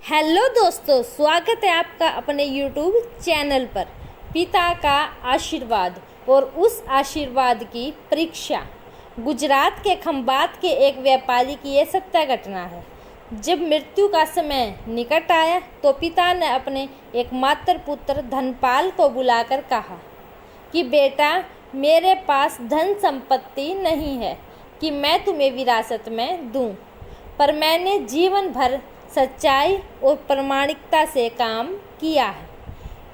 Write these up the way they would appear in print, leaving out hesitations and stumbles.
Hello दोस्तों, स्वागत है आपका अपने यूट्यूब चैनल पर। पिता का आशीर्वाद और उस आशीर्वाद की परीक्षा। गुजरात के खंभात के एक व्यापारी की यह सत्य घटना है। जब मृत्यु का समय निकट आया तो पिता ने अपने एकमात्र पुत्र धनपाल को बुलाकर कहा कि बेटा, मेरे पास धन संपत्ति नहीं है कि मैं तुम्हें विरासत में दूं, पर मैंने जीवन भर सच्चाई और प्रामाणिकता से काम किया है,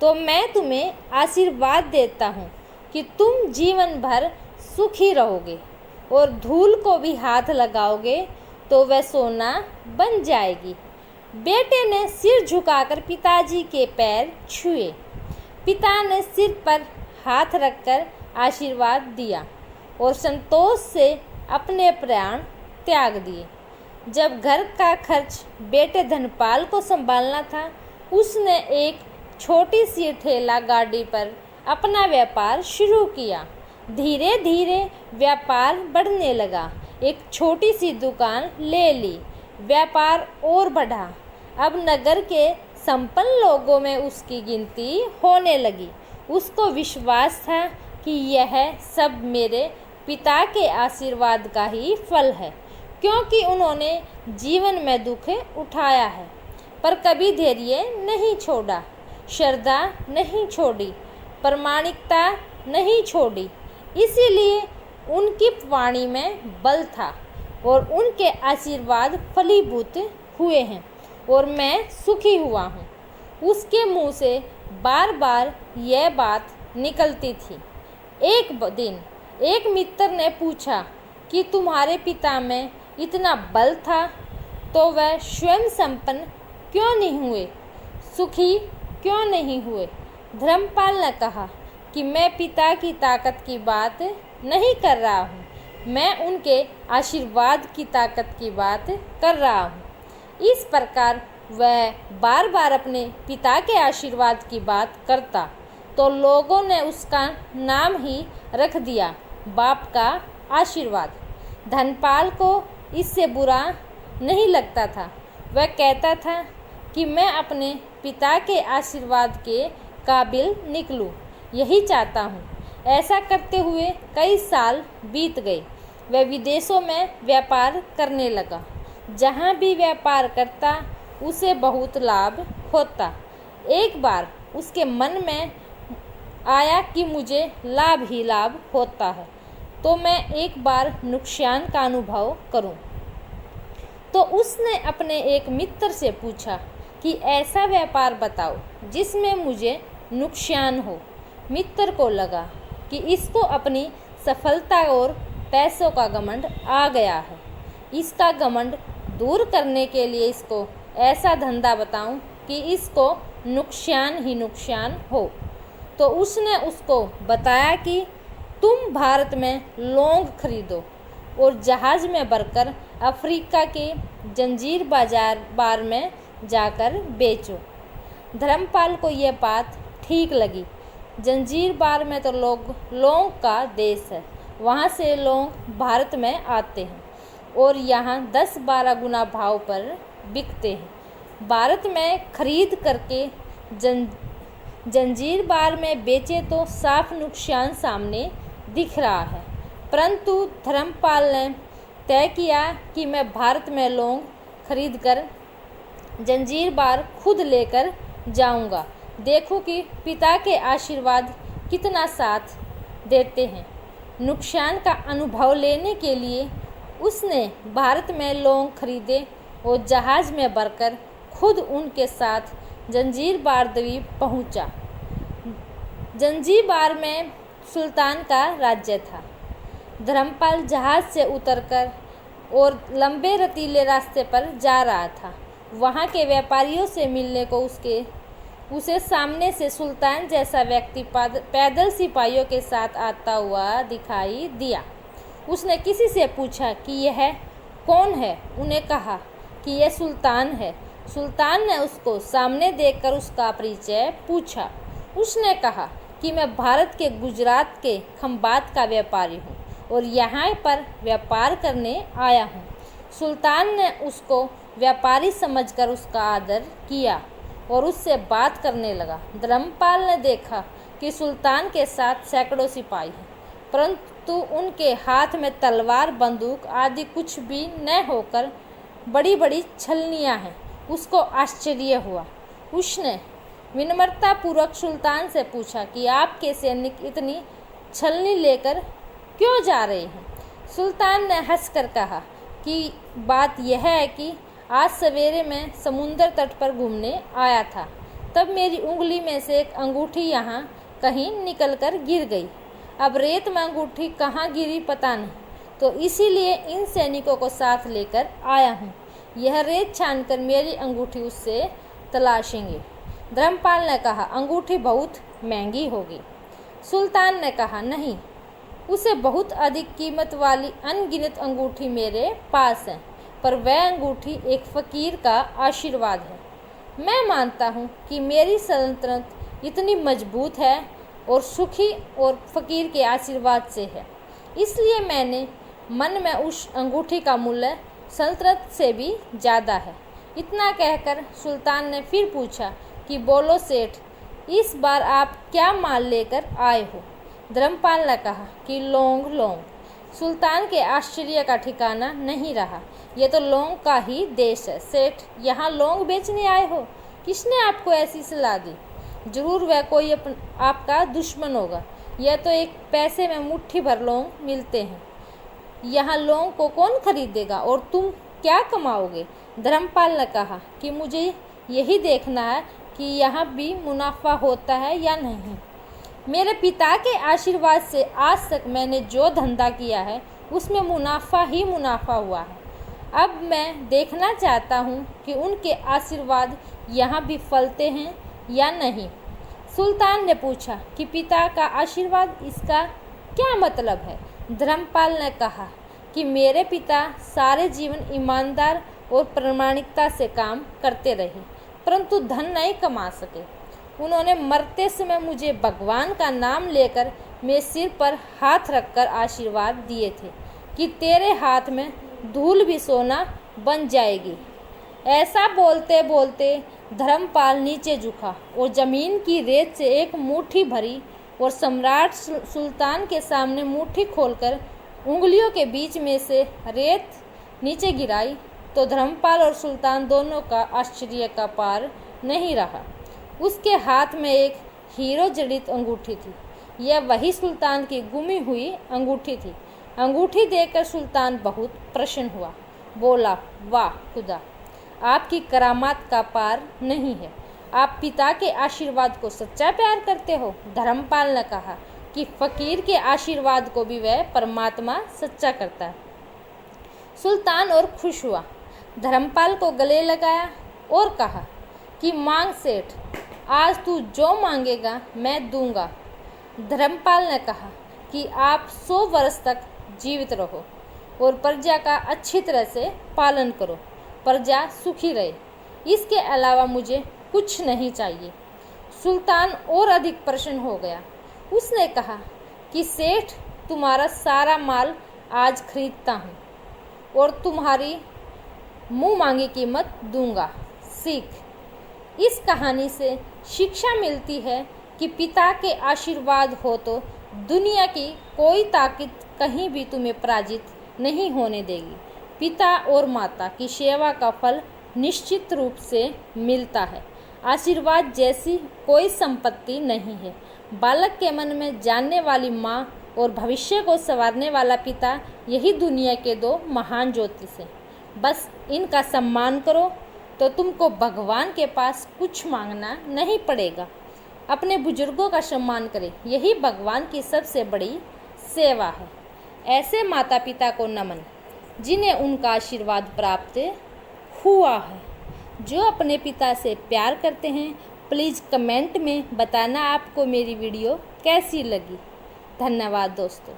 तो मैं तुम्हें आशीर्वाद देता हूँ कि तुम जीवन भर सुखी रहोगे और धूल को भी हाथ लगाओगे तो वह सोना बन जाएगी। बेटे ने सिर झुकाकर पिताजी के पैर छुए। पिता ने सिर पर हाथ रखकर आशीर्वाद दिया और संतोष से अपने प्राण त्याग दिए। जब घर का खर्च बेटे धनपाल को संभालना था, उसने एक छोटी सी ठेला गाड़ी पर अपना व्यापार शुरू किया। धीरे धीरे व्यापार बढ़ने लगा। एक छोटी सी दुकान ले ली। व्यापार और बढ़ा। अब नगर के संपन्न लोगों में उसकी गिनती होने लगी। उसको विश्वास था कि यह सब मेरे पिता के आशीर्वाद का ही फल है, क्योंकि उन्होंने जीवन में दुख उठाया है पर कभी धैर्य नहीं छोड़ा, श्रद्धा नहीं छोड़ी, प्रामाणिकता नहीं छोड़ी। इसीलिए उनकी वाणी में बल था और उनके आशीर्वाद फलीभूत हुए हैं और मैं सुखी हुआ हूँ। उसके मुंह से बार बार यह बात निकलती थी। एक दिन एक मित्र ने पूछा कि तुम्हारे पिता में इतना बल था तो वह स्वयं संपन्न क्यों नहीं हुए, सुखी क्यों नहीं हुए? धर्मपाल ने कहा कि मैं पिता की ताकत की बात नहीं कर रहा हूँ, मैं उनके आशीर्वाद की ताकत की बात कर रहा हूँ। इस प्रकार वह बार बार अपने पिता के आशीर्वाद की बात करता तो लोगों ने उसका नाम ही रख दिया बाप का आशीर्वाद। धनपाल को इससे बुरा नहीं लगता था। वह कहता था कि मैं अपने पिता के आशीर्वाद के काबिल निकलूं, यही चाहता हूँ। ऐसा करते हुए कई साल बीत गए। वह विदेशों में व्यापार करने लगा। जहाँ भी व्यापार करता उसे बहुत लाभ होता। एक बार उसके मन में आया कि मुझे लाभ ही लाभ होता है, तो मैं एक बार नुकसान का अनुभव करूं। तो उसने अपने एक मित्र से पूछा कि ऐसा व्यापार बताओ जिसमें मुझे नुकसान हो। मित्र को लगा कि इसको अपनी सफलता और पैसों का घमंड आ गया है। इसका घमंड दूर करने के लिए इसको ऐसा धंधा बताऊं कि इसको नुकसान ही नुकसान हो। तो उसने उसको बताया कि तुम भारत में लौंग खरीदो और जहाज़ में भरकर अफ्रीका के जंजीर बाजार में जाकर बेचो। धर्मपाल को यह बात ठीक लगी। जंजीर बार में तो लौंग का देश है, वहाँ से लौंग भारत में आते हैं और यहाँ 10-12 गुना भाव पर बिकते हैं। भारत में खरीद करके जंजीर बार में बेचे तो साफ नुकसान सामने दिख रहा है। परंतु धर्मपाल ने तय किया कि मैं भारत में लौंग खरीदकर जंजीर बार खुद लेकर जाऊंगा। देखो कि पिता के आशीर्वाद कितना साथ देते हैं। नुकसान का अनुभव लेने के लिए उसने भारत में लौंग खरीदे और जहाज़ में भरकर खुद उनके साथ जंजीर बार द्वीप पहुंचा। जंजीर बार में सुल्तान का राज्य था। धर्मपाल जहाज़ से उतरकर और लंबे रतीले रास्ते पर जा रहा था। वहाँ के व्यापारियों से मिलने को उसे सामने से सुल्तान जैसा व्यक्ति पैदल सिपाहियों के साथ आता हुआ दिखाई दिया। उसने किसी से पूछा कि यह कौन है। उन्हें कहा कि यह सुल्तान है। सुल्तान ने उसको सामने देखकर उसका परिचय पूछा। उसने कहा कि मैं भारत के गुजरात के खंभात का व्यापारी हूँ और यहाँ पर व्यापार करने आया हूँ। सुल्तान ने उसको व्यापारी समझकर उसका आदर किया और उससे बात करने लगा। धर्मपाल ने देखा कि सुल्तान के साथ सैकड़ों सिपाही हैं, परंतु उनके हाथ में तलवार, बंदूक आदि कुछ भी न होकर बड़ी बड़ी छलनियाँ हैं। उसको आश्चर्य हुआ। उसने विनम्रतापूर्वक सुल्तान से पूछा कि आपके सैनिक इतनी छलनी लेकर क्यों जा रहे हैं? सुल्तान ने हंसकर कहा कि बात यह है कि आज सवेरे मैं समुद्र तट पर घूमने आया था, तब मेरी उंगली में से एक अंगूठी यहाँ कहीं निकलकर गिर गई। अब रेत में अंगूठी कहाँ गिरी पता नहीं, तो इसीलिए इन सैनिकों को साथ लेकर आया हूँ। यह रेत छानकर मेरी अंगूठी उससे तलाशेंगे। धर्मपाल ने कहा, अंगूठी बहुत महंगी होगी। सुल्तान ने कहा, नहीं, उसे बहुत अधिक कीमत वाली अनगिनत अंगूठी मेरे पास है, पर वह अंगूठी एक फ़कीर का आशीर्वाद है। मैं मानता हूँ कि मेरी सल्तनत इतनी मजबूत है और सुखी और फ़कीर के आशीर्वाद से है, इसलिए मैंने मन में उस अंगूठी का मूल्य सल्तनत से भी ज़्यादा है। इतना कहकर सुल्तान ने फिर पूछा कि बोलो सेठ, इस बार आप क्या माल लेकर आए हो? धर्मपाल ने कहा कि लौंग। सुल्तान के आश्चर्य का ठिकाना नहीं रहा। यह तो लौंग का ही देश है सेठ, यहाँ लौंग बेचने आए हो? किसने आपको ऐसी सलाह दी? जरूर वह कोई आपका दुश्मन होगा। यह तो एक पैसे में मुट्ठी भर लौंग मिलते हैं। यहाँ लौंग को कौन खरीदेगा और तुम क्या कमाओगे? धर्मपाल ने कहा कि मुझे यही देखना है कि यहाँ भी मुनाफा होता है या नहीं। मेरे पिता के आशीर्वाद से आज तक मैंने जो धंधा किया है उसमें मुनाफा ही मुनाफा हुआ है। अब मैं देखना चाहता हूँ कि उनके आशीर्वाद यहाँ भी फलते हैं या नहीं। सुल्तान ने पूछा कि पिता का आशीर्वाद, इसका क्या मतलब है? धर्मपाल ने कहा कि मेरे पिता सारे जीवन ईमानदार और प्रामाणिकता से काम करते रहे, परंतु धन नहीं कमा सके। उन्होंने मरते समय मुझे भगवान का नाम लेकर मेरे सिर पर हाथ रखकर आशीर्वाद दिए थे कि तेरे हाथ में धूल भी सोना बन जाएगी। ऐसा बोलते बोलते धर्मपाल नीचे झुका और जमीन की रेत से एक मुट्ठी भरी और सम्राट सुल्तान के सामने मुट्ठी खोलकर उंगलियों के बीच में से रेत नीचे गिराई, तो धर्मपाल और सुल्तान दोनों का आश्चर्य का पार नहीं रहा। उसके हाथ में एक हीरो जड़ित अंगूठी थी। यह वही सुल्तान की गुमी हुई अंगूठी थी। अंगूठी देखकर सुल्तान बहुत प्रसन्न हुआ। बोला, वाह खुदा, आपकी करामात का पार नहीं है। आप पिता के आशीर्वाद को सच्चा प्यार करते हो। धर्मपाल ने कहा कि फकीर के आशीर्वाद को भी वह परमात्मा सच्चा करता है। सुल्तान और खुश हुआ, धर्मपाल को गले लगाया और कहा कि मांग सेठ, आज तू जो मांगेगा मैं दूंगा। धर्मपाल ने कहा कि आप 100 वर्ष तक जीवित रहो और प्रजा का अच्छी तरह से पालन करो, प्रजा सुखी रहे, इसके अलावा मुझे कुछ नहीं चाहिए। सुल्तान और अधिक प्रसन्न हो गया। उसने कहा कि सेठ, तुम्हारा सारा माल आज खरीदता हूँ और तुम्हारी मुँह मांगी कीमत दूंगा। सीख, इस कहानी से शिक्षा मिलती है कि पिता के आशीर्वाद हो तो दुनिया की कोई ताकत कहीं भी तुम्हें पराजित नहीं होने देगी। पिता और माता की सेवा का फल निश्चित रूप से मिलता है। आशीर्वाद जैसी कोई संपत्ति नहीं है। बालक के मन में जानने वाली माँ और भविष्य को संवारने वाला पिता, यही दुनिया के 2 महान ज्योतिष हैं। बस इनका सम्मान करो तो तुमको भगवान के पास कुछ मांगना नहीं पड़ेगा। अपने बुजुर्गों का सम्मान करें, यही भगवान की सबसे बड़ी सेवा है। ऐसे माता पिता को नमन जिन्हें उनका आशीर्वाद प्राप्त हुआ है। जो अपने पिता से प्यार करते हैं, प्लीज़ कमेंट में बताना आपको मेरी वीडियो कैसी लगी। धन्यवाद दोस्तों।